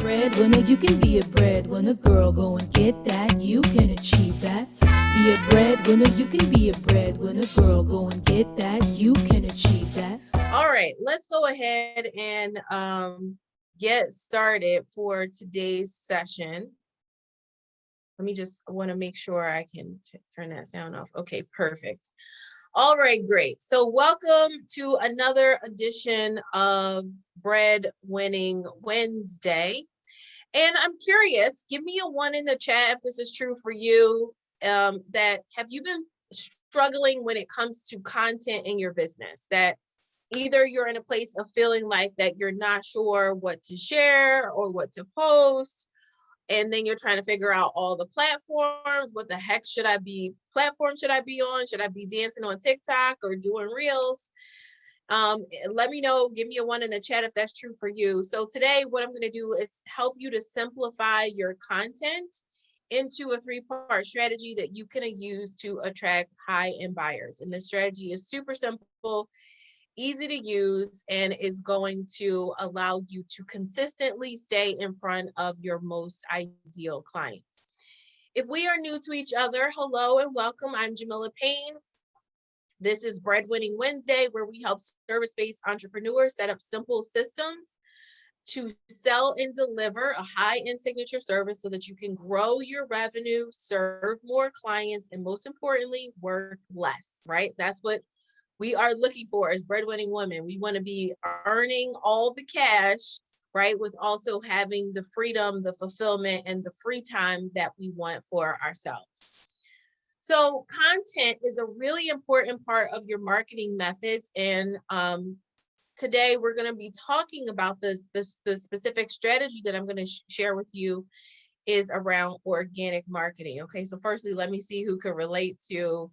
Breadwinner, you can be a breadwinner, girl, go and get that, you can achieve that. Be a breadwinner, you can be a breadwinner, girl, go and get that, you can achieve that. All right, let's go ahead and get started for today's session. Let me just want to make sure I can turn that sound off. Okay, perfect. All right, great. So welcome to another edition of Breadwinning Wednesday. And I'm curious, give me a 1 in the chat if this is true for you. That have you been struggling when it comes to content in your business? That either you're in a place of feeling like that you're not sure what to share or what to post, and then you're trying to figure out all the platforms. What the heck platform should I be on? Should I be dancing on TikTok or doing reels? Let me know, give me a 1 in the chat if that's true for you. So today what I'm going to do is help you to simplify your content into a 3-part strategy that you can use to attract high-end buyers. And this strategy is super simple, easy to use, and is going to allow you to consistently stay in front of your most ideal clients. If we are new to each other, hello and welcome. I'm Jamila Payne. This is Breadwinning Wednesday, where we help service-based entrepreneurs set up simple systems to sell and deliver a high-end signature service so that you can grow your revenue, serve more clients, and most importantly, work less, right? That's what we are looking for as breadwinning women. We want to be earning all the cash, right? With also having the freedom, the fulfillment, and the free time that we want for ourselves. So content is a really important part of your marketing methods. And today we're going to be talking about the specific strategy that I'm going to share with you is around organic marketing. Okay, so firstly, let me see who could relate to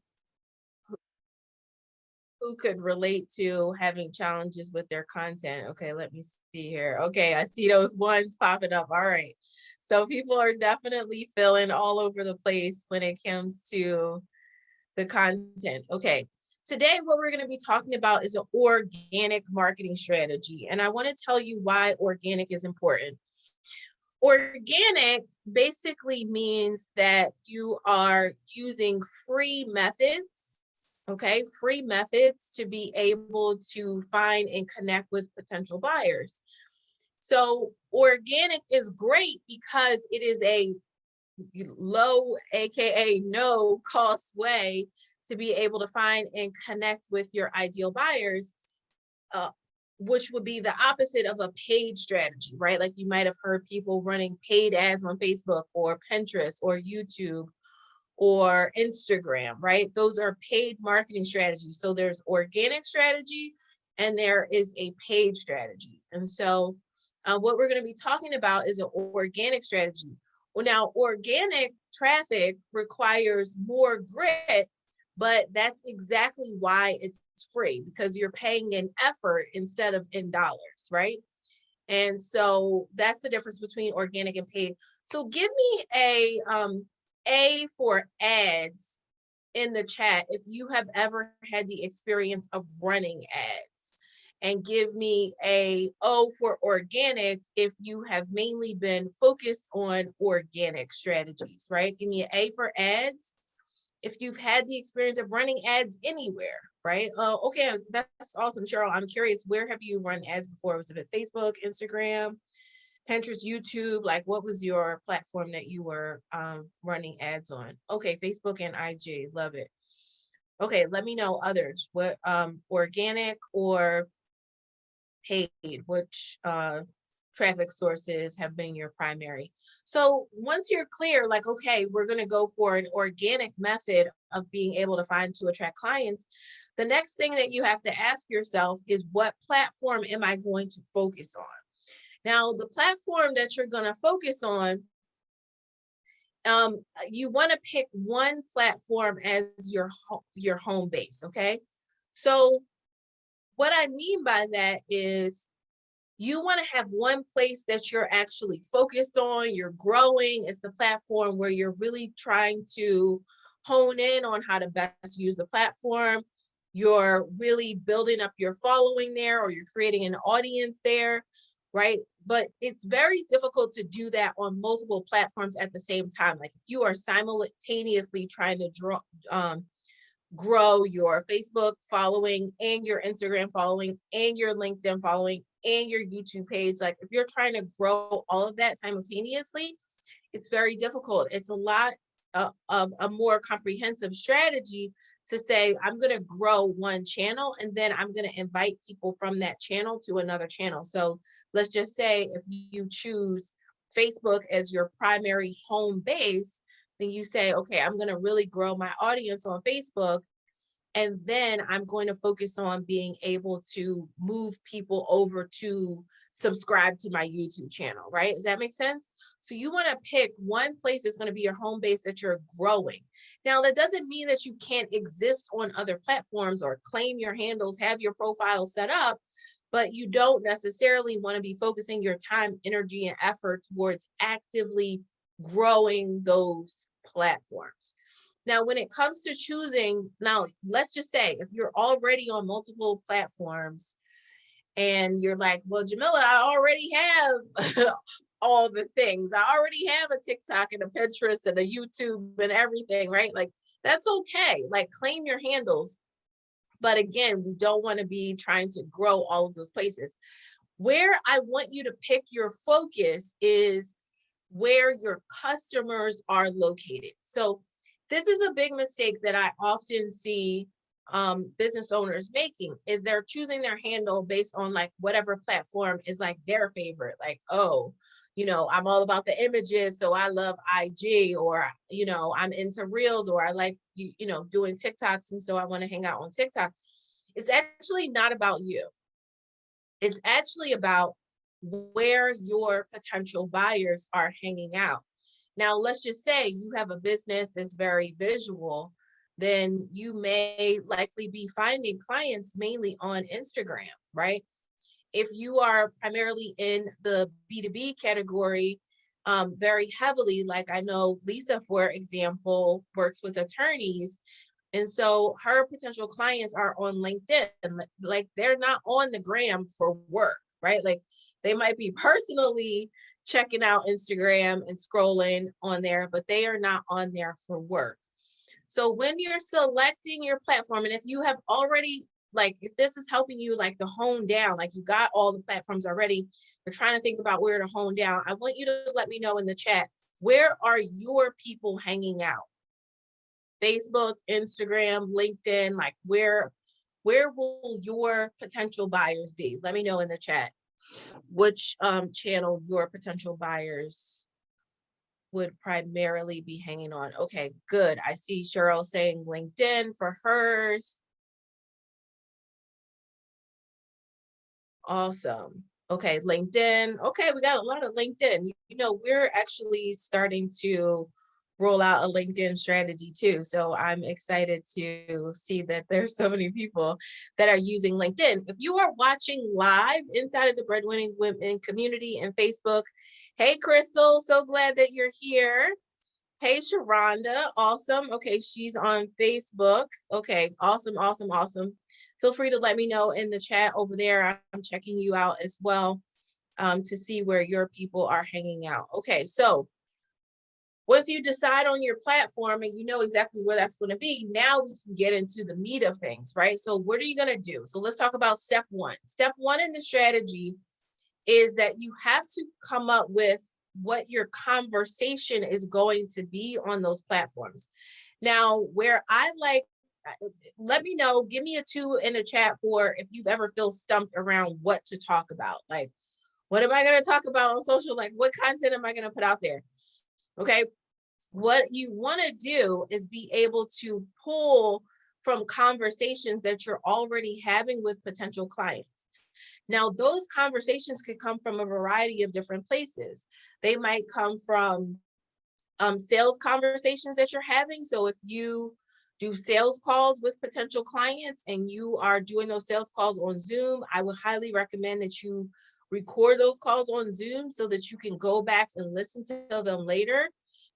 having challenges with their content. Okay, let me see here. Okay, I see those ones popping up. All right. So people are definitely feeling all over the place when it comes to the content. Okay. Today, what we're going to be talking about is an organic marketing strategy. And I want to tell you why organic is important. Organic basically means that you are using free methods, okay, free methods to be able to find and connect with potential buyers. So organic is great because it is a low, aka no cost way to be able to find and connect with your ideal buyers, which would be the opposite of a paid strategy, right? Like you might have heard people running paid ads on Facebook or Pinterest or YouTube or Instagram, right? Those are paid marketing strategies. So there's organic strategy and there is a paid strategy. And so what we're going to be talking about is an organic strategy. Well, now organic traffic requires more grit, but that's exactly why it's free, because you're paying in effort instead of in dollars, right? And so that's the difference between organic and paid. So give me A for ads in the chat if you have ever had the experience of running ads, and give me a O for organic if you have mainly been focused on organic strategies, right? Give me an A for ads if you've had the experience of running ads anywhere, right? Okay, that's awesome, Cheryl. I'm curious, where have you run ads before? Was it Facebook, Instagram, Pinterest, YouTube? Like, what was your platform that you were running ads on? Okay, Facebook and IG, love it. Okay, let me know others. What organic or paid, which traffic sources have been your primary? So once you're clear, like, okay, we're going to go for an organic method of being able to find to attract clients, the next thing that you have to ask yourself is, what platform am I going to focus on? Now, the platform that you're going to focus on, you want to pick one platform as your home base, okay? So what I mean by that is you want to have one place that you're actually focused on, you're growing. It's the platform where you're really trying to hone in on how to best use the platform. You're really building up your following there, or you're creating an audience there, right? But it's very difficult to do that on multiple platforms at the same time. Like if you are simultaneously trying to grow your Facebook following and your Instagram following and your LinkedIn following and your YouTube page, like if you're trying to grow all of that simultaneously, it's very difficult. It's a lot of a more comprehensive strategy to say, I'm going to grow one channel and then I'm going to invite people from that channel to another channel. So let's just say if you choose Facebook as your primary home base, then you say, okay, I'm going to really grow my audience on Facebook. And then I'm going to focus on being able to move people over to subscribe to my YouTube channel, right? Does that make sense? So you want to pick one place that's going to be your home base that you're growing. Now, that doesn't mean that you can't exist on other platforms or claim your handles, have your profile set up, but you don't necessarily want to be focusing your time, energy, and effort towards actively growing those platforms. Now, when it comes to choosing, now let's just say if you're already on multiple platforms and you're like, well, Jamila, I already have all the things. I already have a TikTok and a Pinterest and a YouTube and everything, right? Like, that's okay. Like, claim your handles. But again, we don't want to be trying to grow all of those places. Where I want you to pick your focus is where your customers are located. So this is a big mistake that I often see business owners making, is they're choosing their handle based on like whatever platform is like their favorite. Like, oh, I'm all about the images, so I love IG, or, I'm into Reels, or I like, doing TikToks, and so I want to hang out on TikTok. It's actually not about you. It's actually about where your potential buyers are hanging out. Now, let's just say you have a business that's very visual, then you may likely be finding clients mainly on Instagram, right? If you are primarily in the B2B category very heavily, like I know Lisa, for example, works with attorneys. And so her potential clients are on LinkedIn, like they're not on the gram for work, right? Like they might be personally checking out Instagram and scrolling on there, but they are not on there for work. So when you're selecting your platform, and if you have already, like if this is helping you like to hone down, like you got all the platforms already, you're trying to think about where to hone down, I want you to let me know in the chat, where are your people hanging out? Facebook, Instagram, LinkedIn, like where will your potential buyers be? Let me know in the chat which channel your potential buyers would primarily be hanging on. Okay, good. I see Cheryl saying LinkedIn for hers. Awesome. Okay, LinkedIn. Okay, we got a lot of LinkedIn. We're actually starting to roll out a LinkedIn strategy too. So I'm excited to see that there's so many people that are using LinkedIn. If you are watching live inside of the Breadwinning Women Community and Facebook, hey, Crystal, so glad that you're here. Hey, Sharonda, awesome. Okay, she's on Facebook. Okay, awesome, awesome, awesome. Feel free to let me know in the chat over there. I'm checking you out as well to see where your people are hanging out. Okay, so once you decide on your platform and you know exactly where that's going to be, now we can get into the meat of things, right? So what are you going to do? So let's talk about step one. Step one in the strategy is that you have to come up with what your conversation is going to be on those platforms. Now, where I like, let me know, give me a 2 in the chat for if you've ever feel stumped around what to talk about. Like, what am I going to talk about on social? Like, what content am I going to put out there? Okay. What you want to do is be able to pull from conversations that you're already having with potential clients. Now, those conversations could come from a variety of different places. They might come from sales conversations that you're having. So if you do sales calls with potential clients and you are doing those sales calls on Zoom, I would highly recommend that you record those calls on Zoom so that you can go back and listen to them later,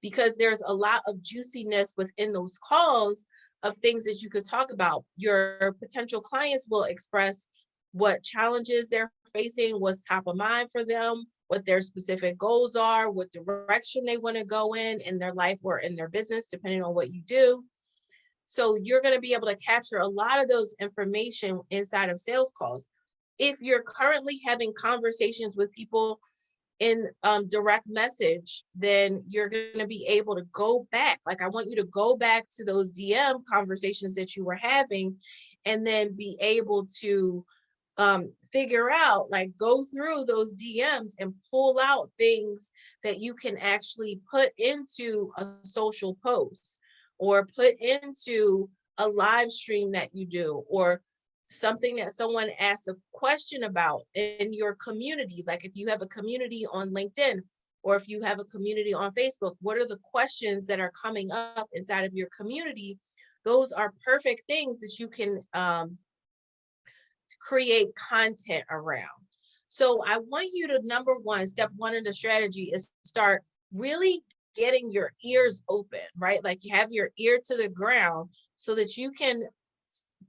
because there's a lot of juiciness within those calls of things that you could talk about. Your potential clients will express what challenges they're facing, what's top of mind for them, what their specific goals are, what direction they want to go in their life or in their business, depending on what you do. So you're going to be able to capture a lot of those information inside of sales calls. If you're currently having conversations with people in direct message, then you're going to be able to go back. Like, I want you to go back to those DM conversations that you were having and then be able to figure out, like, go through those DMs and pull out things that you can actually put into a social post or put into a live stream that you do, or something that someone asks a question about in your community. Like if you have a community on LinkedIn or if you have a community on Facebook, what are the questions that are coming up inside of your community? Those are perfect things that you can create content around. So I want you to, number one, step one in the strategy is start really getting your ears open, right? Like you have your ear to the ground so that you can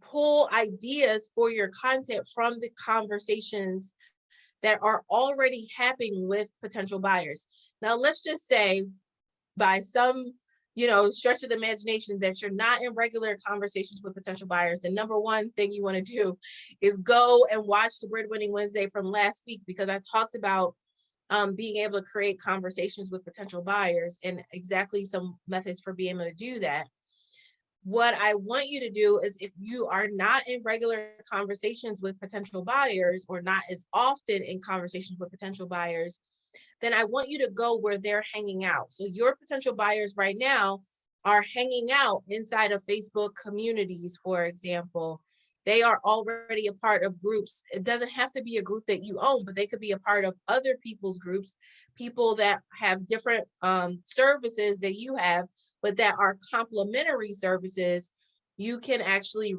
pull ideas for your content from the conversations that are already happening with potential buyers. Now, let's just say by some, stretch of the imagination that you're not in regular conversations with potential buyers. The number one thing you want to do is go and watch the Breadwinning Wednesday from last week, because I talked about being able to create conversations with potential buyers and exactly some methods for being able to do that. What I want you to do is, if you are not in regular conversations with potential buyers or not as often in conversations with potential buyers, then I want you to go where they're hanging out. So your potential buyers right now are hanging out inside of Facebook communities, for example. They are already a part of groups. It doesn't have to be a group that you own, but they could be a part of other people's groups, people that have different services that you have, but that are complementary services. You can actually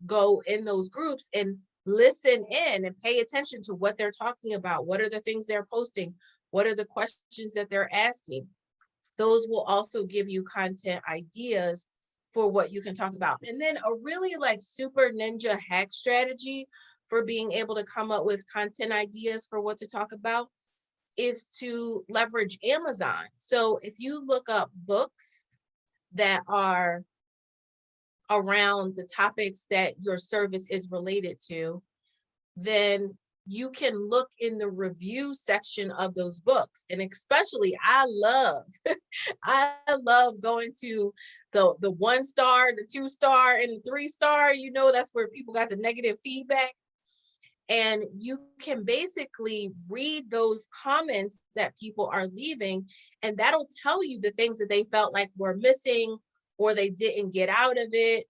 go in those groups and listen in and pay attention to what they're talking about. What are the things they're posting? What are the questions that they're asking? Those will also give you content ideas for what you can talk about. And then a really like super ninja hack strategy for being able to come up with content ideas for what to talk about is to leverage Amazon. So if you look up books that are around the topics that your service is related to, then you can look in the review section of those books. And especially I love going to the 1-star, the 2-star, and the 3-star. That's where people got the negative feedback. And you can basically read those comments that people are leaving, and that'll tell you the things that they felt like were missing, or they didn't get out of it,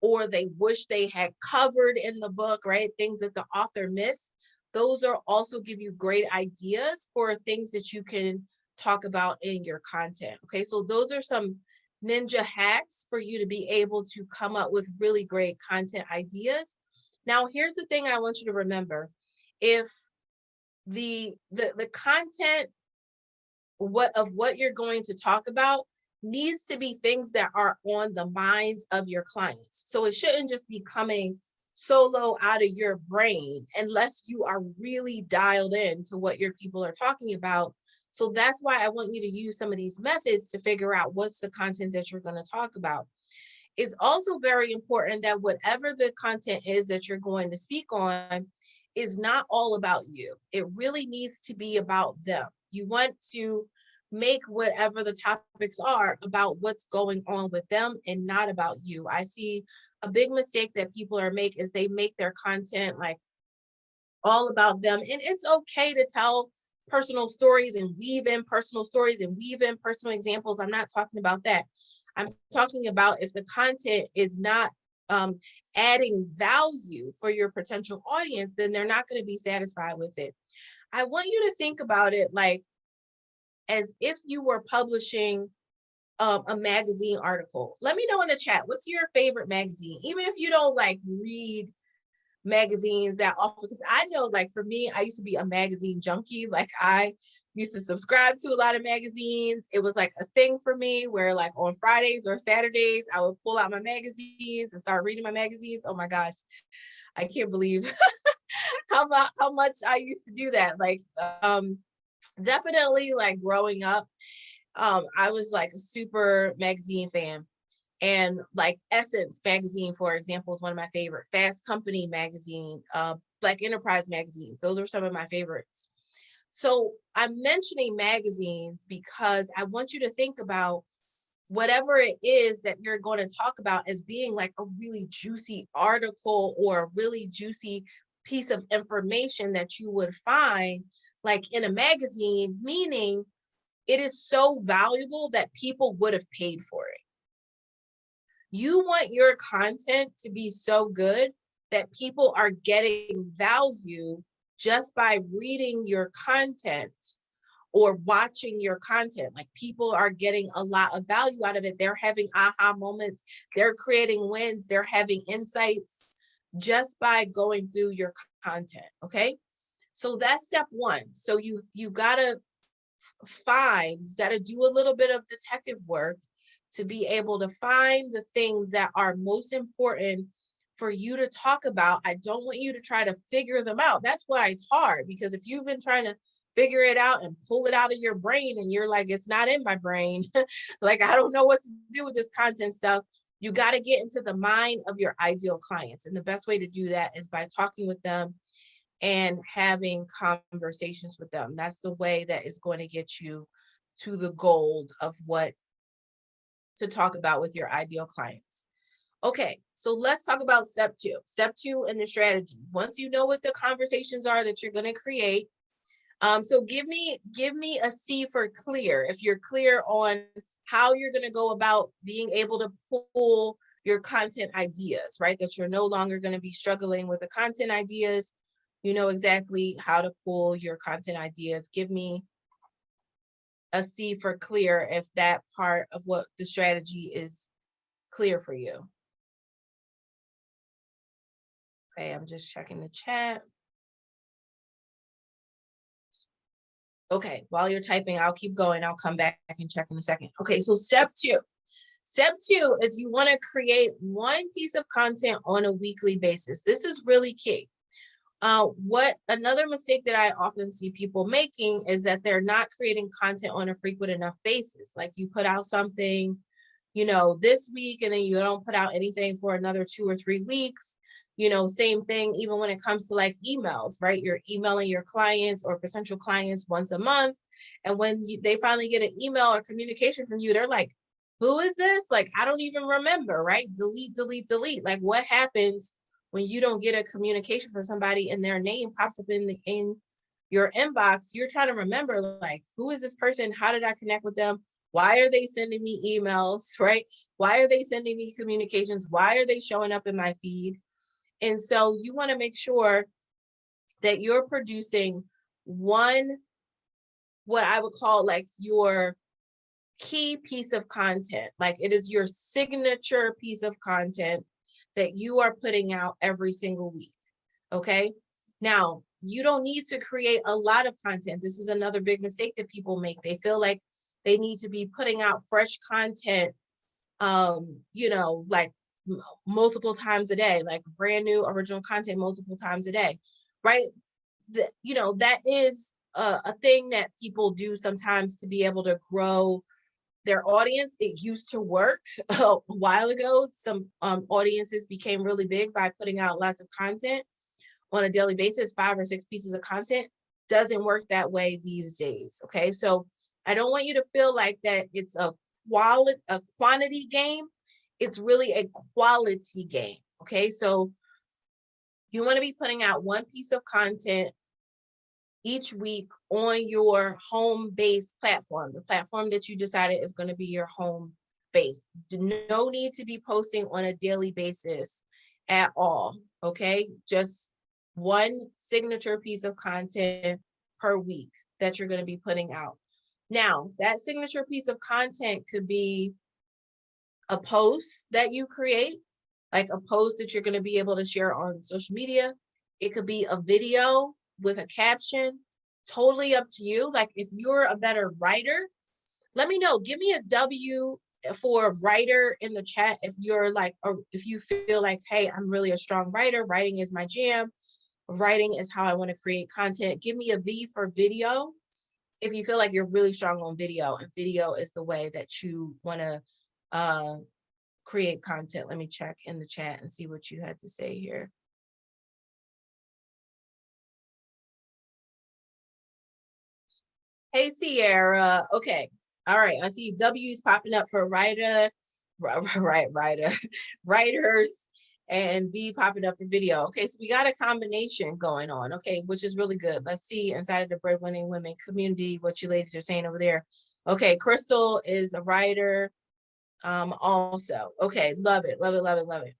or they wish they had covered in the book, right? Things that the author missed. Those are also give you great ideas for things that you can talk about in your content. Okay, so those are some ninja hacks for you to be able to come up with really great content ideas. Now, here's the thing I want you to remember. If the content what you're going to talk about needs to be things that are on the minds of your clients. So it shouldn't just be coming solo out of your brain unless you are really dialed in to what your people are talking about. So that's why I want you to use some of these methods to figure out what's the content that you're going to talk about. It's also very important that whatever the content is that you're going to speak on is not all about you. It really needs to be about them. You want to make whatever the topics are about what's going on with them and not about you. I see a big mistake that people make is they make their content like all about them. And it's okay to tell personal stories and weave in personal stories and weave in personal examples. I'm not talking about that. I'm talking about if the content is not adding value for your potential audience, then they're not going to be satisfied with it. I want you to think about it like as if you were publishing a magazine article. Let me know in the chat, what's your favorite magazine? Even if you don't like read magazines that often, because I know like for me, I used to be a magazine junkie. Like I used to subscribe to a lot of magazines. It was like a thing for me where like on Fridays or Saturdays, I would pull out my magazines and start reading my magazines. Oh my gosh, I can't believe how much I used to do that. Like, definitely like growing up, I was like a super magazine fan. And like Essence magazine, for example, is one of my favorite. Fast Company magazine, Black Enterprise magazines. Those are some of my favorites. So I'm mentioning magazines because I want you to think about whatever it is that you're going to talk about as being like a really juicy article or a really juicy piece of information that you would find like in a magazine, meaning it is so valuable that people would have paid for it. You want your content to be so good that people are getting value just by reading your content or watching your content. Like, people are getting a lot of value out of it. They're having aha moments, they're creating wins, they're having insights just by going through your content. Okay. So that's step one. So you gotta do a little bit of detective work to be able to find the things that are most important for you to talk about. I don't want you to try to figure them out. That's why it's hard, because if you've been trying to figure it out and pull it out of your brain and you're like, it's not in my brain, like, I don't know what to do with this content stuff. You got to get into the mind of your ideal clients. And the best way to do that is by talking with them and having conversations with them. That's the way that is going to get you to the gold of what to talk about with your ideal clients. Okay, so let's talk about step two. Step two in the strategy. Once you know what the conversations are that you're going to create, so give me a C for clear. If you're clear on how you're going to go about being able to pull your content ideas, right? That you're no longer going to be struggling with the content ideas. You know exactly how to pull your content ideas. Give me a C for clear if that part of what the strategy is clear for you. Okay, I'm just checking the chat. Okay, while you're typing, I'll keep going. I'll come back and check in a second. Okay, so step two. Step two is you want to create one piece of content on a weekly basis. This is really key. What another mistake that I often see people making is that they're not creating content on a frequent enough basis. Like, you put out something, this week, and then you don't put out anything for another 2 or 3 weeks. Same thing, even when it comes to like emails, right? You're emailing your clients or potential clients once a month. And when they finally get an email or communication from you, they're like, who is this? Like, I don't even remember, right? Delete, delete, delete. Like, what happens when you don't get a communication from somebody and their name pops up in your inbox? You're trying to remember, like, who is this person? How did I connect with them? Why are they sending me emails, right? Why are they sending me communications? Why are they showing up in my feed? And so you want to make sure that you're producing one, what I would call like your key piece of content. Like, it is your signature piece of content that you are putting out every single week. Okay. Now, you don't need to create a lot of content. This is another big mistake that people make. They feel like they need to be putting out fresh content, like multiple times a day, like brand new original content multiple times a day, right? That is a thing that people do sometimes to be able to grow their audience. It used to work a while ago. Some audiences became really big by putting out lots of content on a daily basis, 5 or 6 pieces of content. Doesn't work that way these days. Okay, so I don't want you to feel like that it's a quantity game. It's really a quality game. Okay, so you want to be putting out one piece of content each week on your home-based platform, the platform that you decided is going to be your home base. No need to be posting on a daily basis at all. Okay, just one signature piece of content per week that you're going to be putting out. Now, that signature piece of content could be a post that you create, like a post that you're going to be able to share on social media. It could be a video with a caption, totally up to you. Like, if you're a better writer, let me know. Give me a W for writer in the chat if you're like, or if you feel like, hey, I'm really a strong writer, writing is my jam. Writing is how I want to create content. Give me a V for video if you feel like you're really strong on video, and video is the way that you want to create content. Let me check in the chat and see what you had to say here. Hey, Sierra. Okay. All right. I see W's popping up for writers, and V popping up for video. Okay. So we got a combination going on. Okay. Which is really good. Let's see inside of the Breadwinning Women Community what you ladies are saying over there. Okay. Crystal is a writer also. Okay. Love it. Love it. Love it. Love it.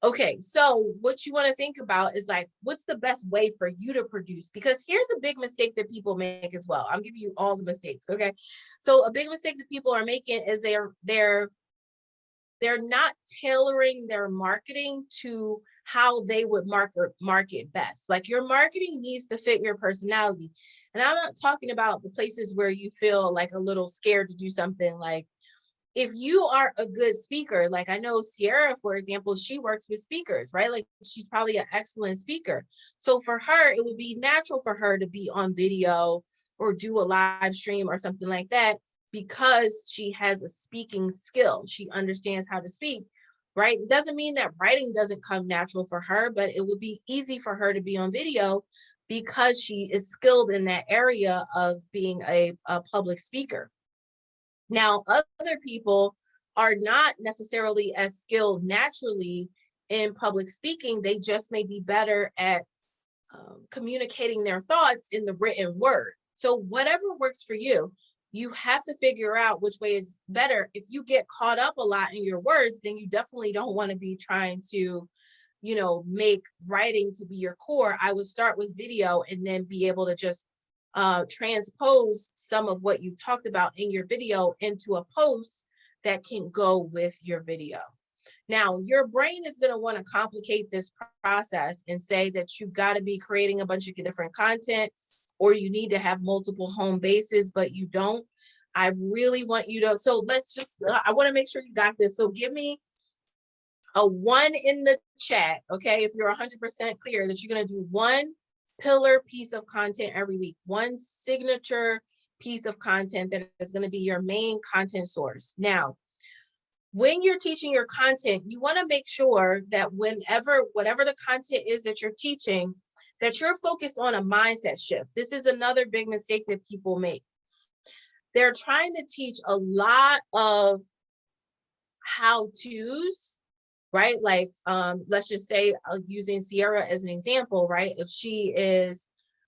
Okay, so what you want to think about is like, what's the best way for you to produce? Because here's a big mistake that people make as well. I'm giving you all the mistakes, okay? So a big mistake that people are making is they're not tailoring their marketing to how they would market best. Like your marketing needs to fit your personality. And I'm not talking about the places where you feel like a little scared to do something. Like if you are a good speaker, like I know Sierra, for example, she works with speakers, right? Like she's probably an excellent speaker. So for her, it would be natural for her to be on video or do a live stream or something like that because she has a speaking skill. She understands how to speak, right? It doesn't mean that writing doesn't come natural for her, but it would be easy for her to be on video because she is skilled in that area of being a public speaker. Now, other people are not necessarily as skilled naturally in public speaking. They just may be better at communicating their thoughts in the written word. So whatever works for you, you have to figure out which way is better. If you get caught up a lot in your words, then you definitely don't want to be trying to, make writing to be your core. I would start with video and then be able to just transpose some of what you talked about in your video into a post that can go with your video. Now, your brain is going to want to complicate this process and say that you've got to be creating a bunch of different content or you need to have multiple home bases, but you don't. I really want you to, so let's just, I want to make sure you got this. So give me a 1 in the chat, okay? If you're 100% clear that you're going to do one pillar piece of content every week, one signature piece of content that is going to be your main content source. Now, when you're teaching your content, you want to make sure that whatever the content is that you're teaching, that you're focused on a mindset shift. This is another big mistake that people make. They're trying to teach a lot of how-tos, right? Like, let's just say using Sierra as an example, right? If she is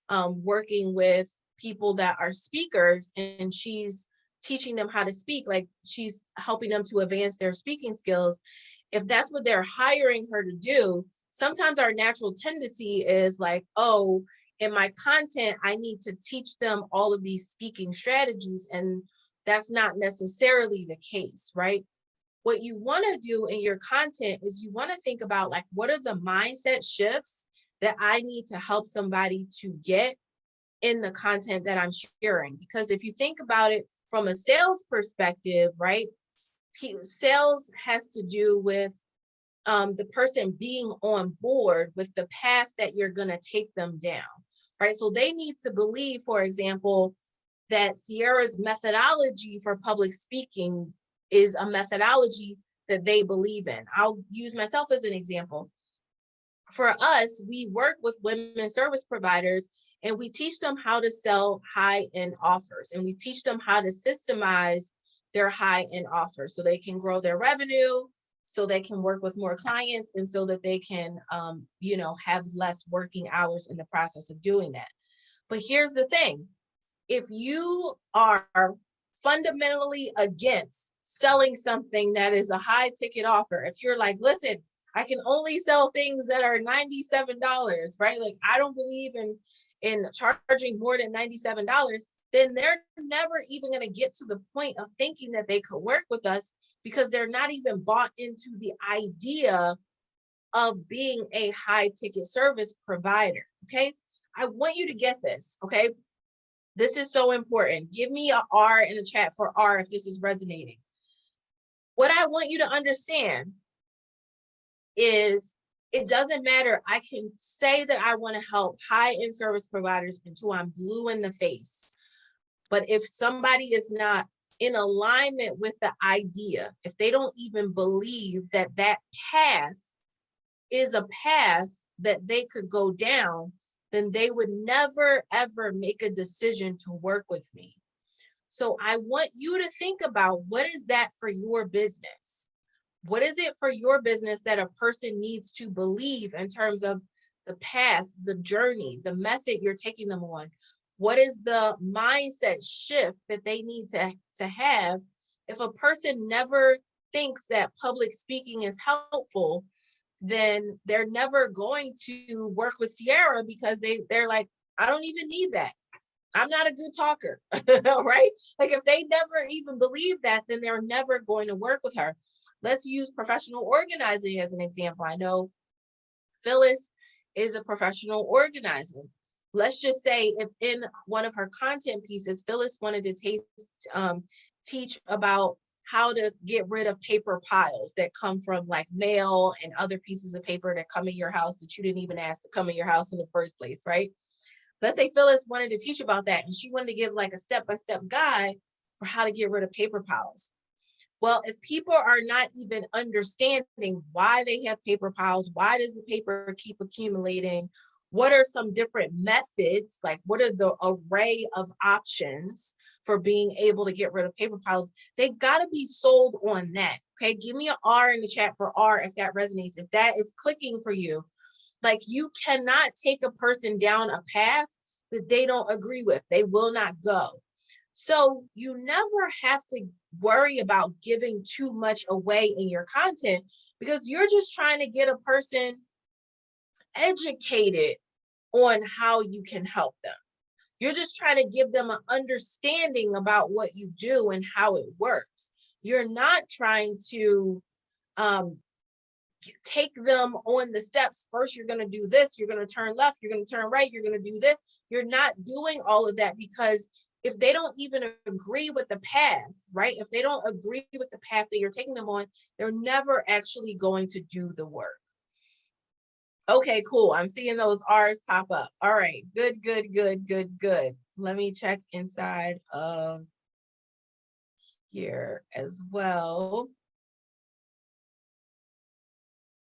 working with people that are speakers and she's teaching them how to speak, like she's helping them to advance their speaking skills. If that's what they're hiring her to do, sometimes our natural tendency is like, oh, in my content, I need to teach them all of these speaking strategies. And that's not necessarily the case, right? What you want to do in your content is you want to think about like, what are the mindset shifts that I need to help somebody to get in the content that I'm sharing? Because if you think about it from a sales perspective, right? Sales has to do with the person being on board with the path that you're going to take them down, right? So they need to believe, for example, that Sierra's methodology for public speaking is a methodology that they believe in. I'll use myself as an example. For us, we work with women service providers and we teach them how to sell high-end offers, and we teach them how to systemize their high-end offers so they can grow their revenue, so they can work with more clients, and so that they can, have less working hours in the process of doing that. But here's the thing. If you are fundamentally against selling something that is a high ticket offer, if you're like, listen, I can only sell things that are $97, right? Like I don't believe in charging more than $97, then they're never even going to get to the point of thinking that they could work with us because they're not even bought into the idea of being a high ticket service provider. Okay. I want you to get this. Okay. This is so important. Give me a R in the chat for R if this is resonating. What I want you to understand is It doesn't matter. I can say that I want to help high-end service providers until I'm blue in the face. But if somebody is not in alignment with the idea, if they don't even believe that that path is a path that they could go down, then they would never, ever make a decision to work with me. So I want you to think about, what is that for your business? What is it for your business that a person needs to believe in terms of the path, the journey, the method you're taking them on? What is the mindset shift that they need to have? If a person never thinks that public speaking is helpful, then they're never going to work with Sierra, because they're like, I don't even need that. I'm not a good talker, right? Like, if they never even believe that, then they're never going to work with her. Let's use professional organizing as an example. I know Phyllis is a professional organizer. Let's just say if in one of her content pieces, Phyllis wanted to teach about how to get rid of paper piles that come from like mail and other pieces of paper that come in your house that you didn't even ask to come in your house in the first place, right? Let's say Phyllis wanted to teach about that, and she wanted to give like a step-by-step guide for how to get rid of paper piles. Well, if people are not even understanding why they have paper piles, why does the paper keep accumulating? What are some different methods? Like, what are the array of options for being able to get rid of paper piles? They got to be sold on that. Okay, give me an R in the chat for R if that resonates, if that is clicking for you. Like, you cannot take a person down a path that they don't agree with. They will not go. So you never have to worry about giving too much away in your content, because you're just trying to get a person educated on how you can help them. You're just trying to give them an understanding about what you do and how it works. You're not trying to take them on the steps. First, you're going to do this, you're going to turn left, you're going to turn right, you're going to do this. You're not doing all of that, because if they don't even agree with the path, right? If they don't agree with the path that you're taking them on, they're never actually going to do the work. Okay, cool. I'm seeing those R's pop up. All right, good. Let me check inside of here as well.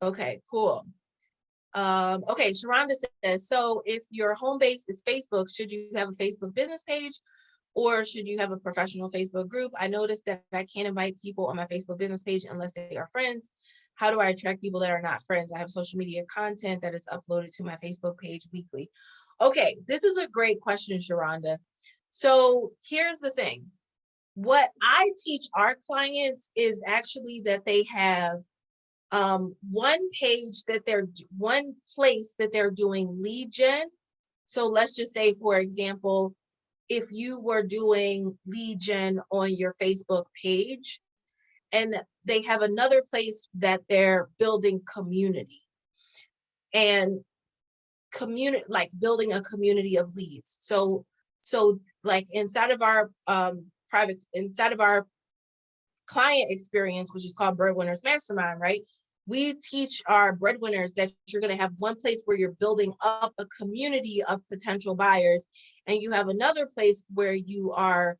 Okay, cool. Okay, Sharonda says, so if your home base is Facebook, should you have a Facebook business page, or should you have a professional Facebook group? I noticed that I can't invite people on my Facebook business page unless they are friends. How do I attract people that are not friends? I have social media content that is uploaded to my Facebook page weekly. Okay, this is a great question, Sharonda. So here's the thing. What I teach our clients is actually that they have one place that they're doing lead gen. So let's just say, for example, if you were doing lead gen on your Facebook page, and they have another place that they're building community and like building a community of leads. So like inside of our client experience, which is called Breadwinners Mastermind, right? We teach our breadwinners that you're going to have one place where you're building up a community of potential buyers, and you have another place where you are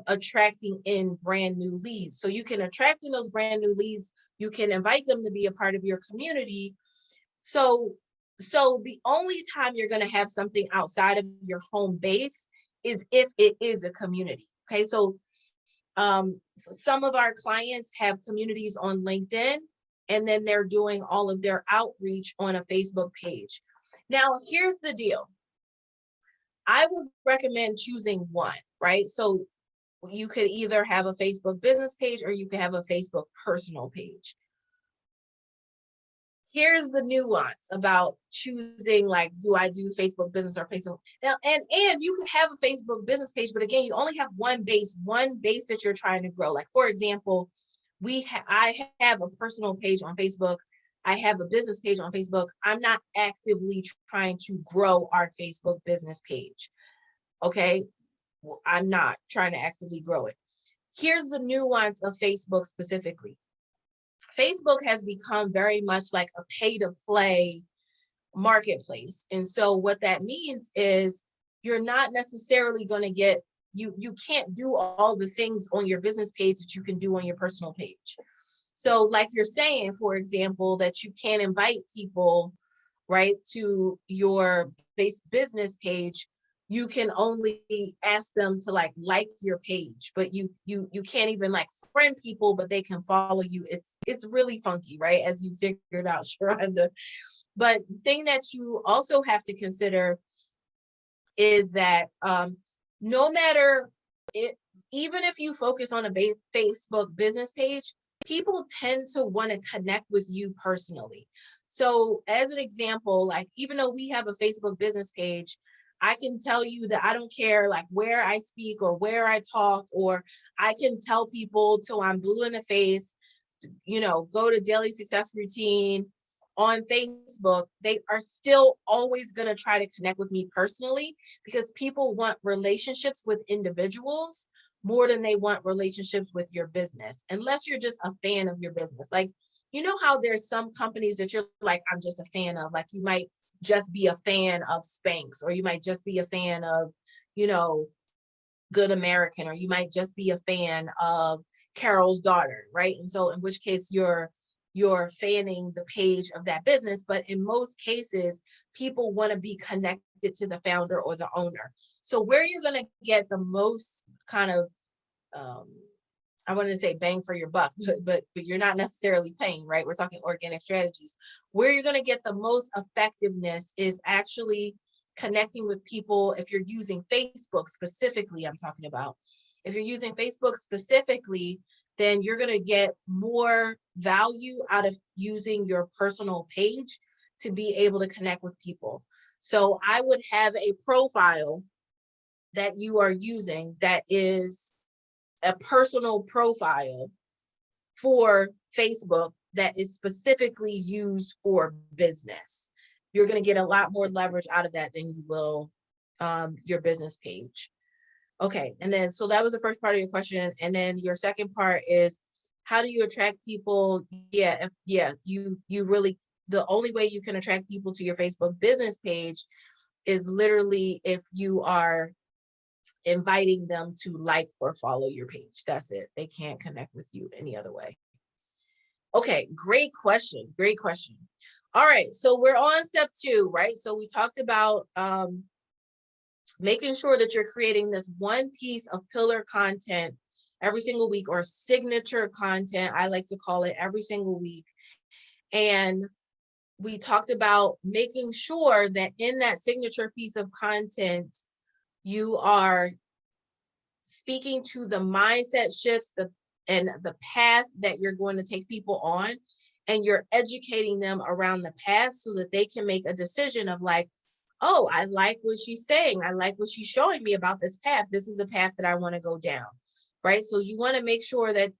attracting in brand new leads. So you can attract in those brand new leads, you can invite them to be a part of your community. So the only time you're going to have something outside of your home base is if it is a community. Okay, so some of our clients have communities on LinkedIn, and then they're doing all of their outreach on a Facebook page. Now, here's the deal. I would recommend choosing one, right? So you could either have a Facebook business page, or you could have a Facebook personal page. Here's the nuance about choosing, like, do I do Facebook business or Facebook? Now, and you can have a Facebook business page, but again, you only have one base that you're trying to grow. Like, for example, I have a personal page on Facebook. I have a business page on Facebook. I'm not actively trying to grow our Facebook business page. Okay. Well, I'm not trying to actively grow it. Here's the nuance of Facebook specifically. Facebook has become very much like a pay to play marketplace. And so what that means is you're not necessarily going to get, you can't do all the things on your business page that you can do on your personal page. So like you're saying, for example, that you can't invite people, right, to your business page. You can only ask them to like your page, but you can't even like friend people, but they can follow you. It's really funky, right? As you figured out, Sharonda. But the thing that you also have to consider is that no matter it, even if you focus on a Facebook business page, people tend to want to connect with you personally. So as an example, like even though we have a Facebook business page, I can tell you that I don't care like where I speak or where I talk, or I can tell people till I'm blue in the face, go to Daily Success Routine on Facebook, they are still always going to try to connect with me personally, because people want relationships with individuals more than they want relationships with your business, unless you're just a fan of your business. Like, you know how there's some companies that you're like, I'm just a fan of, like you might just be a fan of Spanx, or you might just be a fan of, you know, Good American, or you might just be a fan of Carol's Daughter, right? And so in which case you're fanning the page of that business. But in most cases, people want to be connected to the founder or the owner. So where you're going to get the most kind of I wanted to say bang for your buck, but you're not necessarily paying, right? We're talking organic strategies. Where you're going to get the most effectiveness is actually connecting with people. If you're using Facebook specifically, I'm talking about, if you're using Facebook specifically, then you're going to get more value out of using your personal page to be able to connect with people. So I would have a profile that you are using that is a personal profile for Facebook that is specifically used for business. You're going to get a lot more leverage out of that than you will your business page. Okay, and then so that was the first part of your question, and then your second part is, how do you attract people? You really, the only way you can attract people to your Facebook business page is literally if you are inviting them to like or follow your page. That's it. They can't connect with you any other way. Okay, great question. Great question. All right, so we're on step 2, right? So we talked about making sure that you're creating this one piece of pillar content every single week, or signature content, I like to call it, every single week. And we talked about making sure that in that signature piece of content, you are speaking to the mindset shifts and the path that you're going to take people on, and you're educating them around the path so that they can make a decision of like, oh, I like what she's saying. I like what she's showing me about this path. This is a path that I want to go down, right? So you want to make sure that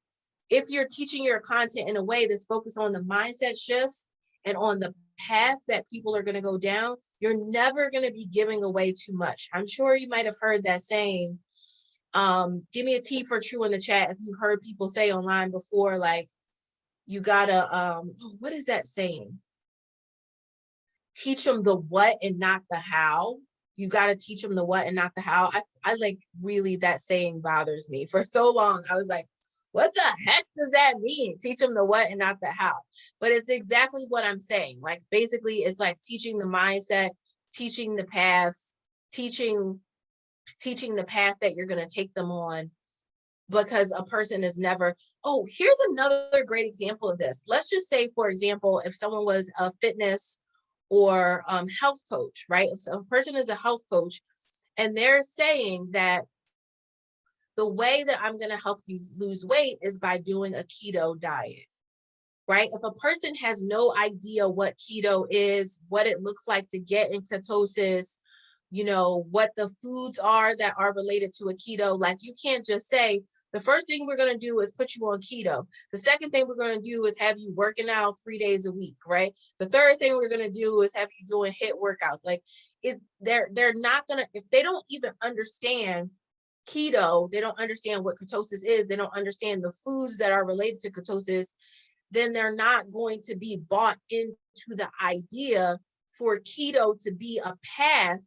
if you're teaching your content in a way that's focused on the mindset shifts and on the path that people are going to go down, you're never going to be giving away too much. I'm sure you might have heard that saying, give me a T for true in the chat if you heard people say online before, like, you gotta, what is that saying? Teach them the what and not the how. You got to teach them the what and not the how. I like, really, that saying bothers me. For so long, I was like, what the heck does that mean? Teach them the what and not the how. But it's exactly what I'm saying. Like, basically, it's like teaching the mindset, teaching the paths, teaching the path that you're going to take them on, because a person is never, oh, here's another great example of this. Let's just say, for example, if someone was a fitness or health coach, right? If a person is a health coach and they're saying that the way that I'm going to help you lose weight is by doing a keto diet, right? If a person has no idea what keto is, what it looks like to get in ketosis, what the foods are that are related to a keto, like, you can't just say, the first thing we're going to do is put you on keto. The second thing we're going to do is have you working out 3 days a week, right? The third thing we're going to do is have you doing HIIT workouts. Like, they're not going to, if they don't even understand keto, they don't understand what ketosis is, they don't understand the foods that are related to ketosis, then they're not going to be bought into the idea for keto to be a path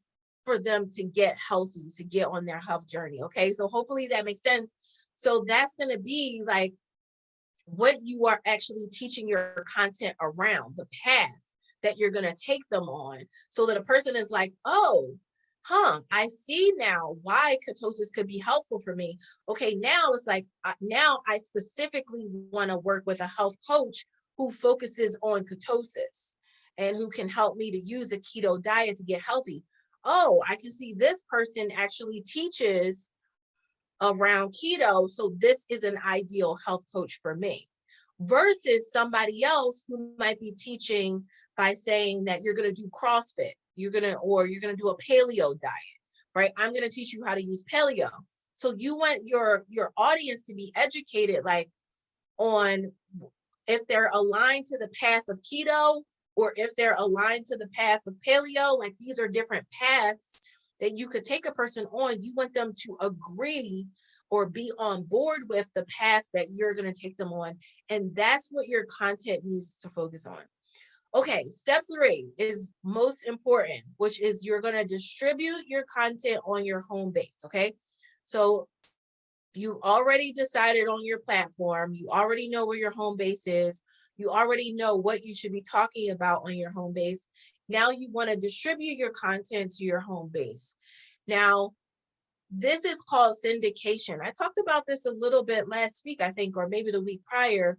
for them to get healthy, to get on their health journey. Okay, so hopefully that makes sense. So that's going to be like what you are actually teaching your content around, the path that you're going to take them on, so that a person is like, oh, I see now why ketosis could be helpful for me. Okay, now it's like, now I specifically want to work with a health coach who focuses on ketosis and who can help me to use a keto diet to get healthy. Oh, I can see this person actually teaches around keto, so this is an ideal health coach for me, versus somebody else who might be teaching by saying that you're going to do CrossFit, you're going to do a paleo diet, right? I'm going to teach you how to use paleo. So you want your audience to be educated, like, on if they're aligned to the path of keto or if they're aligned to the path of paleo. Like, these are different paths that you could take a person on. You want them to agree or be on board with the path that you're going to take them on. And that's what your content needs to focus on. Okay, step 3 is most important, which is you're going to distribute your content on your home base. Okay, so you already decided on your platform. You already know where your home base is. You already know what you should be talking about on your home base. Now you want to distribute your content to your home base. Now, this is called syndication. I talked about this a little bit last week, I think, or maybe the week prior,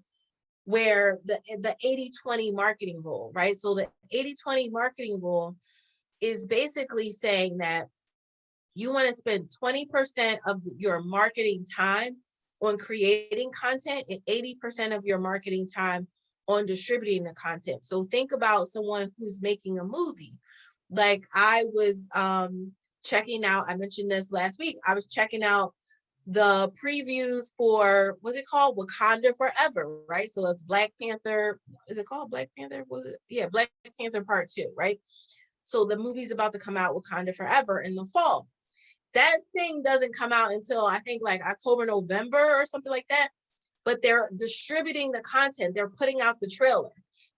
where the 80-20 marketing rule, right? So the 80-20 marketing rule is basically saying that you want to spend 20% of your marketing time on creating content and 80% of your marketing time on distributing the content. So think about someone who's making a movie. Like, I was checking out, I mentioned this last week, I was checking out the previews for, what's it called? Wakanda Forever, right? So it's Black Panther. Is it called Black Panther? Was it? Yeah, Black Panther Part 2, right? So the movie's about to come out, Wakanda Forever, in the fall. That thing doesn't come out until, I think, like October, November or something like that. But they're distributing the content. They're putting out the trailer.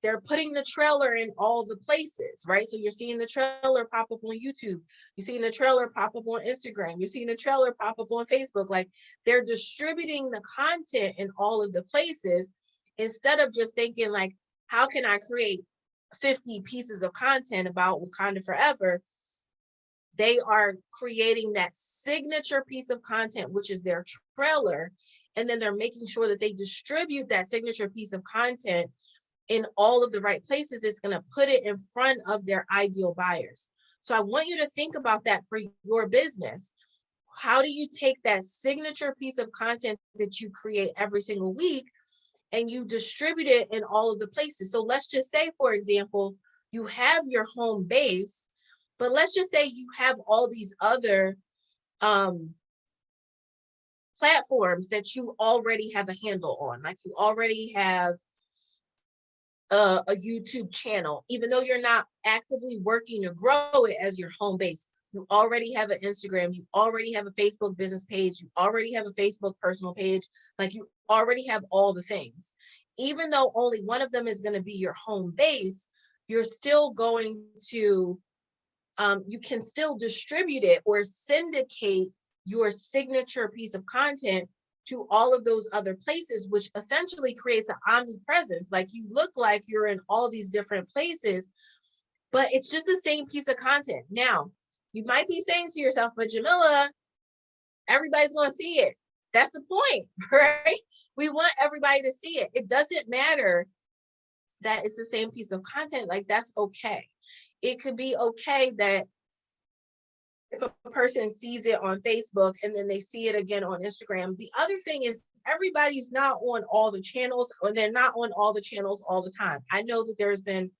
They're putting the trailer in all the places, right? So you're seeing the trailer pop up on YouTube. You're seeing the trailer pop up on Instagram. You're seeing the trailer pop up on Facebook. Like, they're distributing the content in all of the places, instead of just thinking like, how can I create 50 pieces of content about Wakanda Forever? They are creating that signature piece of content, which is their trailer. And then they're making sure that they distribute that signature piece of content in all of the right places. It's going to put it in front of their ideal buyers. So I want you to think about that for your business. How do you take that signature piece of content that you create every single week and you distribute it in all of the places? So let's just say, for example, you have your home base, but let's just say you have all these other platforms that you already have a handle on. Like, you already have a YouTube channel, even though you're not actively working to grow it as your home base. You already have an Instagram, you already have a Facebook business page, you already have a Facebook personal page. Like, you already have all the things. Even though only one of them is going to be your home base, you're still going to, you can still distribute it or syndicate your signature piece of content to all of those other places, which essentially creates an omnipresence. Like, you look like you're in all these different places, but it's just the same piece of content. Now, you might be saying to yourself, but Jamila, everybody's going to see it. That's the point, right? We want everybody to see it. It doesn't matter that it's the same piece of content. Like, that's okay. It could be okay that if a person sees it on Facebook and then they see it again on Instagram. The other thing is, everybody's not on all the channels, or they're not on all the channels all the time. I know that there's been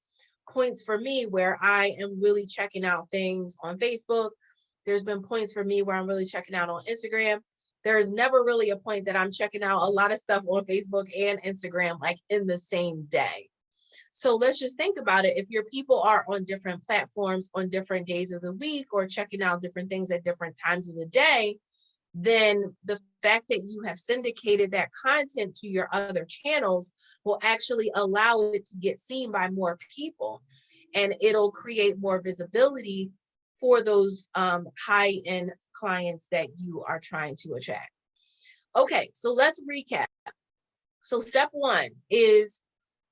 points for me where I am really checking out things on Facebook. There's been points for me where I'm really checking out on Instagram. There's never really a point that I'm checking out a lot of stuff on Facebook and Instagram like in the same day. So let's just think about it. If your people are on different platforms on different days of the week, or checking out different things at different times of the day, then the fact that you have syndicated that content to your other channels will actually allow it to get seen by more people, and it'll create more visibility for those high-end clients that you are trying to attract. Okay, so let's recap. So step one is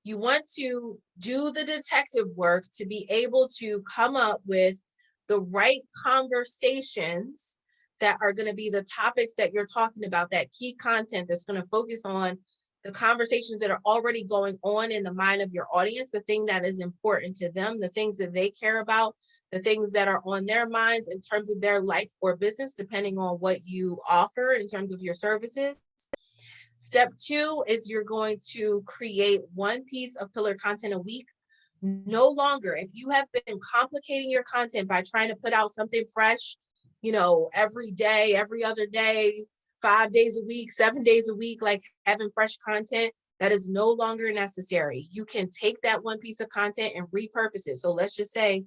you want to do the detective work to be able to come up with the right conversations that are going to be the topics that you're talking about, that key content that's going to focus on the conversations that are already going on in the mind of your audience, the thing that is important to them, the things that they care about, the things that are on their minds in terms of their life or business, depending on what you offer in terms of your services. Step two is you're going to create one piece of pillar content a week. No longer, if you have been complicating your content by trying to put out something fresh, every day, every other day, 5 days a week, 7 days a week, like having fresh content, that is no longer necessary. You can take that one piece of content and repurpose it. So let's just say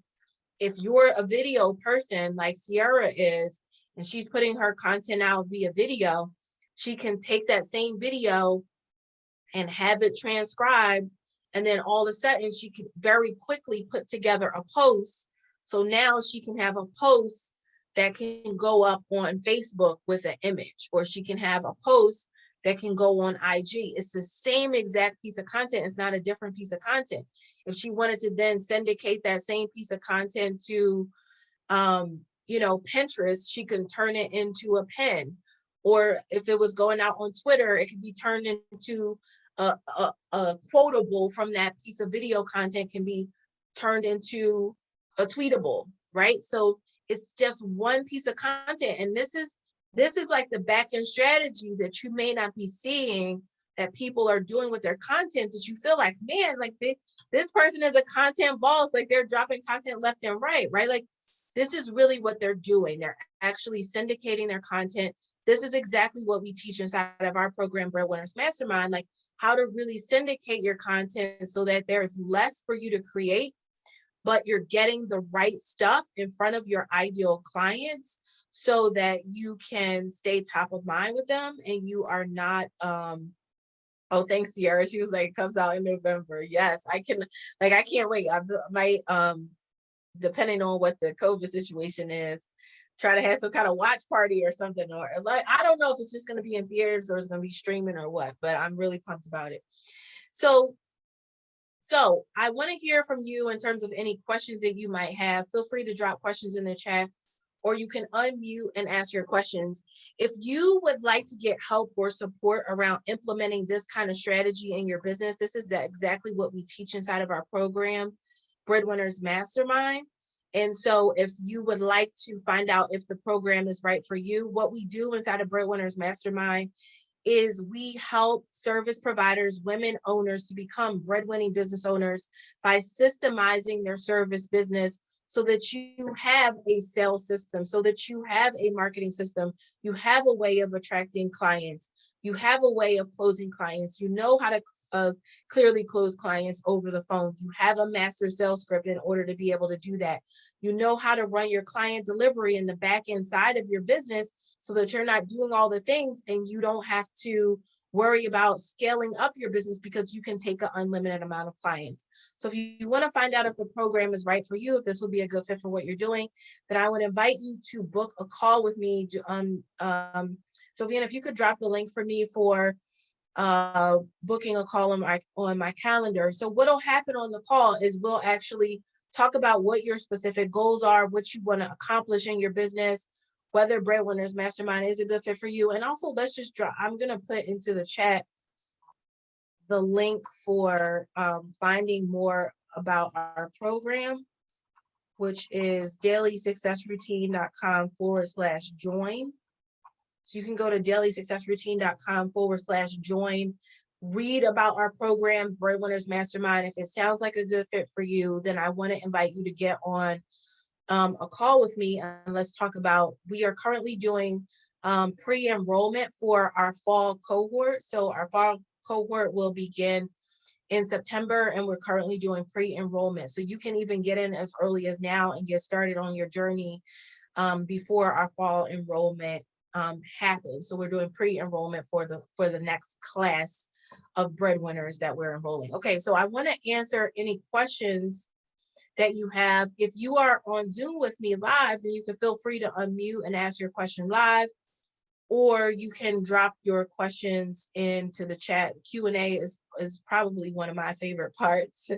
if you're a video person like Sierra is, and she's putting her content out via video, she can take that same video and have it transcribed. And then all of a sudden she can very quickly put together a post. So now she can have a post that can go up on Facebook with an image, or she can have a post that can go on IG. It's the same exact piece of content. It's not a different piece of content. If she wanted to then syndicate that same piece of content to, Pinterest, she can turn it into a pin. Or if it was going out on Twitter, it could be turned into a quotable from that piece of video content can be turned into a tweetable, right? So it's just one piece of content. And this is like the back end strategy that you may not be seeing that people are doing with their content, that you feel like, man, like this person is a content boss, like they're dropping content left and right? Like this is really what they're doing. They're actually syndicating their content. This is exactly what we teach inside of our program, Breadwinners Mastermind, like how to really syndicate your content so that there's less for you to create, but you're getting the right stuff in front of your ideal clients so that you can stay top of mind with them and you are not, oh, thanks, Sierra. She was like, comes out in November. Yes, I can't wait. I might, depending on what the COVID situation is, try to have some kind of watch party or something, or like, I don't know if it's just going to be in theaters or it's going to be streaming or what, but I'm really pumped about it. So I want to hear from you in terms of any questions that you might have. Feel free to drop questions in the chat, or you can unmute and ask your questions. If you would like to get help or support around implementing this kind of strategy in your business, this is exactly what we teach inside of our program, Breadwinners Mastermind. And so if you would like to find out if the program is right for you, what we do inside of Breadwinners Mastermind is we help service providers, women owners, to become breadwinning business owners by systemizing their service business so that you have a sales system, so that you have a marketing system, you have a way of attracting clients, you have a way of closing clients, you know how to clearly close clients over the phone, you have a master sales script in order to be able to do that. You know how to run your client delivery in the back end side of your business so that you're not doing all the things and you don't have to worry about scaling up your business because you can take an unlimited amount of clients. So if you want to find out if the program is right for you, if this would be a good fit for what you're doing, then I would invite you to book a call with me. Jovian, if you could drop the link for me for booking a call on my calendar. So what'll happen on the call is we'll actually talk about what your specific goals are, what you want to accomplish in your business, whether Breadwinners Mastermind is a good fit for you. And also I'm going to put into the chat the link for finding more about our program, which is dailysuccessroutine.com/join. So you can go to dailysuccessroutine.com/join, read about our program, Breadwinners Mastermind. If it sounds like a good fit for you, then I want to invite you to get on a call with me and let's talk about, we are currently doing pre-enrollment for our fall cohort. So our fall cohort will begin in September and we're currently doing pre-enrollment. So you can even get in as early as now and get started on your journey before our fall enrollment happen. So we're doing pre-enrollment for the next class of breadwinners that we're enrolling. Okay, so I want to answer any questions that you have. If you are on Zoom with me live, then you can feel free to unmute and ask your question live, or you can drop your questions into the chat. Q&A is probably one of my favorite parts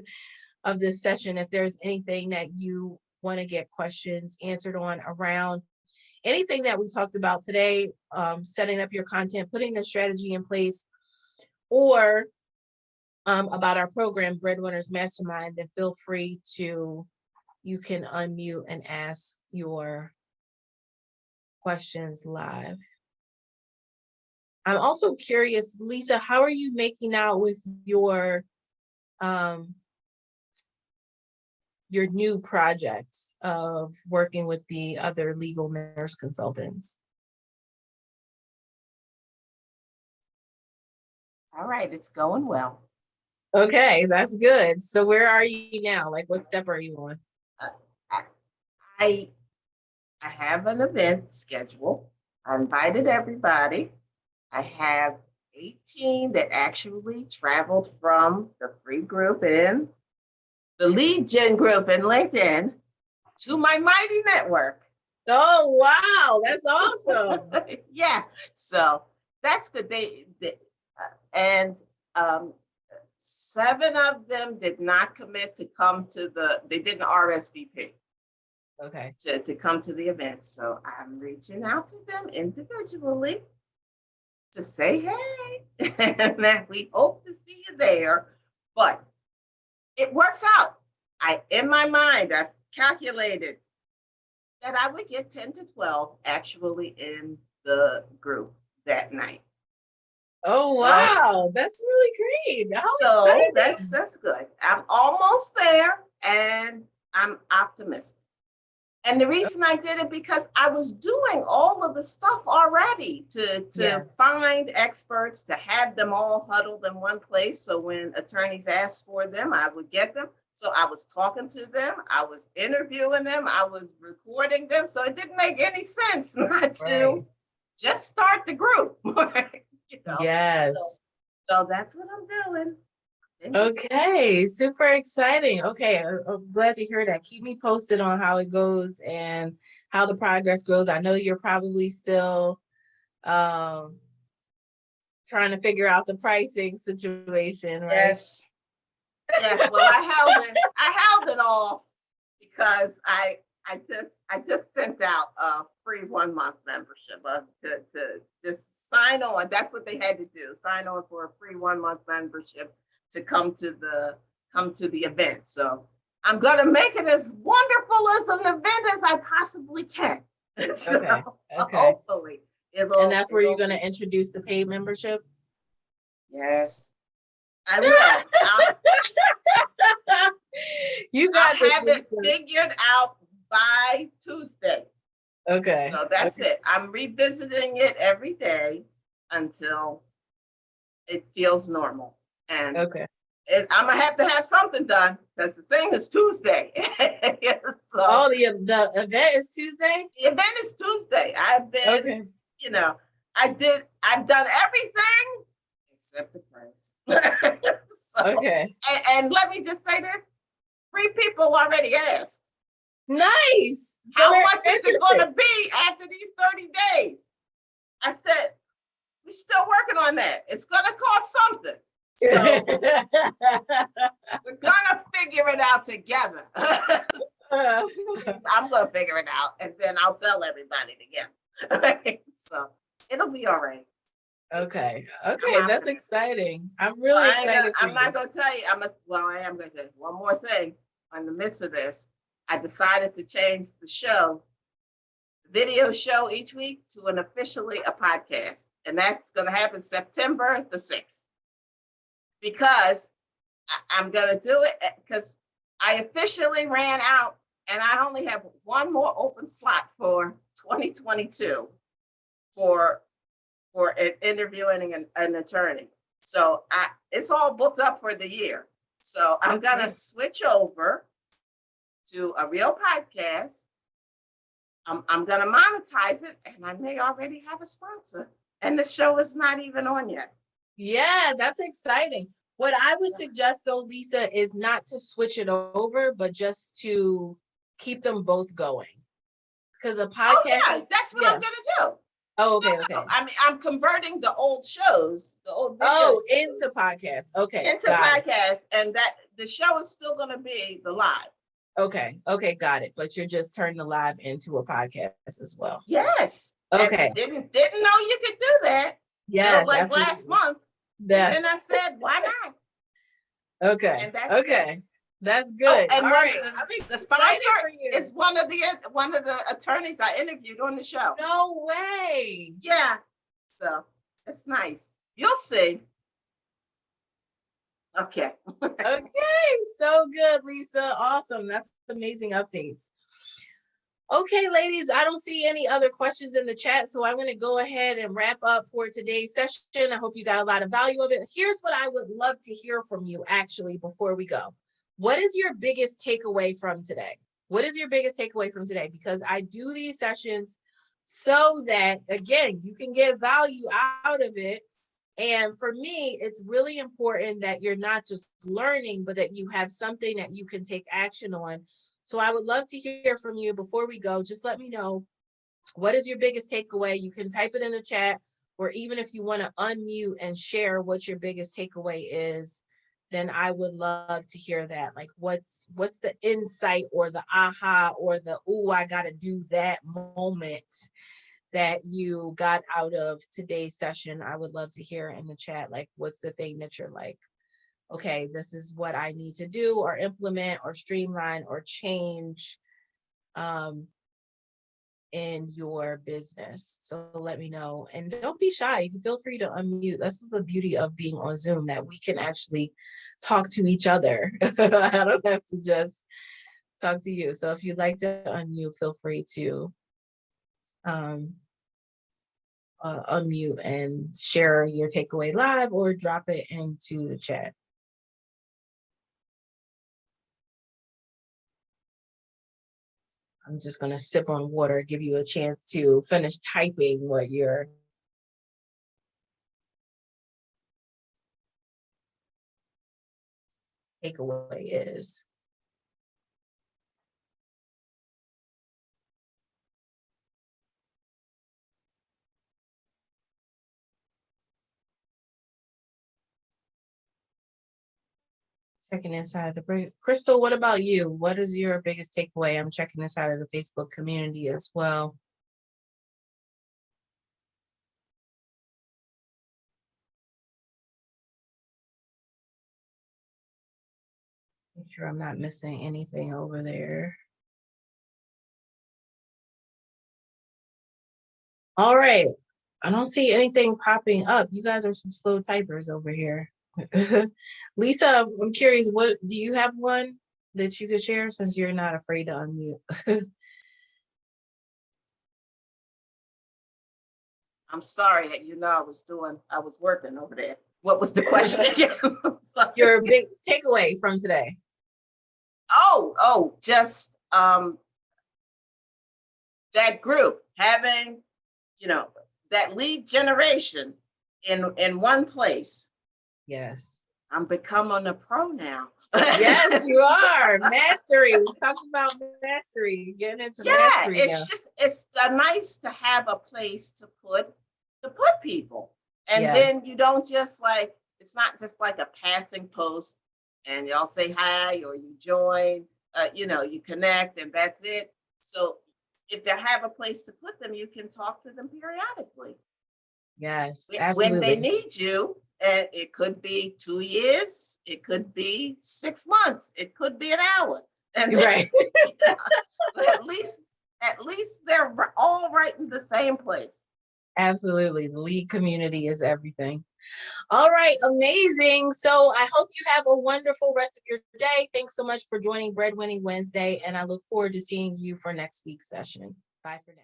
of this session. If there's anything that you want to get questions answered on around anything that we talked about today, setting up your content, putting the strategy in place, or about our program, Breadwinners Mastermind, then feel free to, you can unmute and ask your questions live. I'm also curious, Lisa, how are you making out with your new projects of working with the other legal nurse consultants? All right, it's going well. Okay, that's good. So where are you now? Like, what step are you on? I have an event scheduled. I invited everybody. I have 18 that actually traveled from the free group in the lead gen group in LinkedIn to my mighty network. Oh, wow, that's awesome. Yeah, so that's good. And 7 of them did not commit to come to they didn't RSVP. Okay. To come to the event. So I'm reaching out to them individually to say, hey, and that we hope to see you there. But it works out. In my mind, I've calculated that I would get 10 to 12 actually in the group that night. Oh, wow, that's really great. How So exciting. that's good. I'm almost there and I'm optimistic. And the reason I did it because I was doing all of the stuff already to Yes. find experts, to have them all huddled in one place. So when attorneys asked for them, I would get them. So I was talking to them, I was interviewing them, I was recording them. So it didn't make any sense not to just start the group. You know? Yes. So that's what I'm doing. Okay, super exciting. Okay, I'm glad to hear that. Keep me posted on how it goes and how the progress goes. I know you're probably still trying to figure out the pricing situation, right? Yes. Yes. Well, I held it off because I just sent out a free 1-month membership to just sign on. That's what they had to do. Sign on for a free 1-month membership to come to the event. So I'm gonna make it as wonderful as an event as I possibly can. So Okay. hopefully And that's where you're going to introduce the paid membership? Yes, I will. You got I have it figured out by Tuesday. Okay. So that's it. I'm revisiting it every day until it feels normal. And okay. I'm gonna have to have something done because the thing is Tuesday. So, oh, the event is Tuesday? The event is Tuesday. I've been, I've done everything except the price. So, okay. And let me just say this, 3 people already asked. Nice. So how much is it going to be after these 30 days? I said, we're still working on that. It's going to cost something. So we're going to figure it out together. I'm going to figure it out and then I'll tell everybody together. So it'll be all right. Okay. That's exciting. I'm really excited. I'm not going to tell you. I am going to say one more thing in the midst of this. I decided to change the video show each week to an officially a podcast. And that's going to happen September the 6th. Because I'm going to do it because I officially ran out and I only have one more open slot for 2022 for interviewing an attorney. So it's all booked up for the year. So I'm going to switch over to a real podcast I'm going to monetize it, and I may already have a sponsor. And the show is not even on yet. Yeah, that's exciting. What I would Yeah. suggest though, Lisa, is not to switch it over, but just to keep them both going. Because a Oh, podcast yeah, is, that's what yeah. I'm going to do. Oh, okay, No, okay. I mean, I'm converting the old shows, the old video Oh, shows into podcasts. Okay, into got it. podcasts, and that the show is still going to be the live. Okay, got it. But you're just turning the live into a podcast as well. Yes. Okay. And didn't know you could do that. Yes, till like absolutely. last month. Yes. And then I said, why not? Okay. And that's okay. That's Oh, good. and All one right. of I'm the excited sponsor for you. is one of the attorneys I interviewed on the show. No way. Yeah. So it's nice. You'll see. Okay. Okay, so good, Lisa. Awesome. That's amazing updates. Okay, ladies, I don't see any other questions in the chat, so I'm going to go ahead and wrap up for today's session. I hope you got a lot of value of it. Here's what I would love to hear from you, actually, before we go. What is your biggest takeaway from today? What is your biggest takeaway from today? Because I do these sessions so that, again, you can get value out of it. And for me, it's really important that you're not just learning, but that you have something that you can take action on. So I would love to hear from you before we go. Just let me know, what is your biggest takeaway? You can type it in the chat, or even if you want to unmute and share what your biggest takeaway is, then I would love to hear that. Like what's the insight or the aha or the, ooh, I got to do that moment that you got out of today's session. I would love to hear in the chat, like, what's the thing that you're like, okay, this is what I need to do or implement or streamline or change in your business. So let me know, and don't be shy. You can feel free to unmute. This is the beauty of being on Zoom, that we can actually talk to each other. I don't have to just talk to you. So if you'd like to unmute, feel free to unmute and share your takeaway live or drop it into the chat. I'm just going to sip on water, give you a chance to finish typing what your takeaway is. Checking inside the break. Crystal, what about you? What is your biggest takeaway? I'm checking inside of the Facebook community as well. Make sure I'm not missing anything over there. All right. I don't see anything popping up. You guys are some slow typers over here. Lisa, I'm curious, what do you have one that you could share, since you're not afraid to unmute? I'm sorry, I was working over there. What was the question again? Your big takeaway from today. Just that group having, that lead generation in one place. Yes. I'm becoming a pro now. Yes, you are. Mastery. We talked about mastery, getting into mastery. It's nice to have a place to put people. And then you don't just like, it's not just like a passing post and y'all say hi or you join, you connect and that's it. So if you have a place to put them, you can talk to them periodically. Yes, When absolutely. they need you. And it could be 2 years, it could be 6 months, it could be an hour. And then, right. But at least they're all right in the same place. Absolutely. The lead community is everything. All right, amazing. So I hope you have a wonderful rest of your day. Thanks so much for joining Breadwinning Wednesday, and I look forward to seeing you for next week's session. Bye for now.